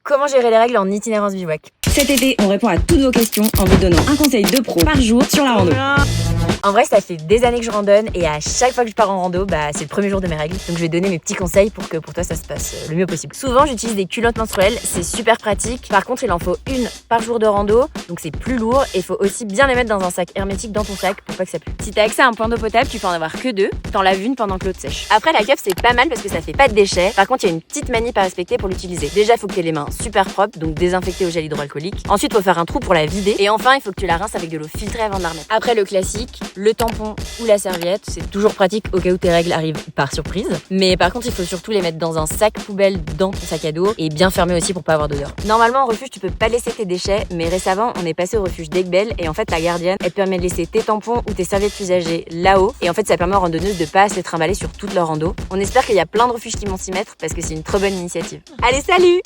Comment gérer les règles en itinérance bivouac? Cet été, on répond à toutes vos questions en vous donnant un conseil de pro par jour sur la rando. En vrai, ça fait des années que je randonne et à chaque fois que je pars en rando, c'est le premier jour de mes règles. Donc je vais donner mes petits conseils pour que pour toi ça se passe le mieux possible. Souvent, j'utilise des culottes menstruelles, c'est super pratique. Par contre, il en faut une par jour de rando, donc c'est plus lourd et il faut aussi bien les mettre dans un sac hermétique dans ton sac pour pas que ça pue. Si t'as accès à un point d'eau potable, tu peux en avoir que 2. T'en laves une pendant que l'autre sèche. Après, la cuve, c'est pas mal parce que ça fait pas de déchets. Par contre, il y a une petite manip à respecter pour l'utiliser. Déjà, il faut que tu aies les mains super propres, donc désinfectées au gel hydroalcoolique. Ensuite, il faut faire un trou pour la vider. Et enfin, il faut que tu la rinces avec de l'eau filtrée avant de la remettre. Après, le classique, le tampon ou la serviette, c'est toujours pratique au cas où tes règles arrivent par surprise. Mais par contre, il faut surtout les mettre dans un sac poubelle dans ton sac à dos et bien fermé aussi pour pas avoir d'odeur. Normalement, en refuge, tu peux pas laisser tes déchets, mais récemment, on est passé au refuge d'Aigbel et en fait, la gardienne, elle te permet de laisser tes tampons ou tes serviettes usagées là-haut. Et en fait, ça permet aux randonneuses de pas se les trimballer sur toute leur rando. On espère qu'il y a plein de refuges qui vont s'y mettre parce que c'est une trop bonne initiative. Allez, salut!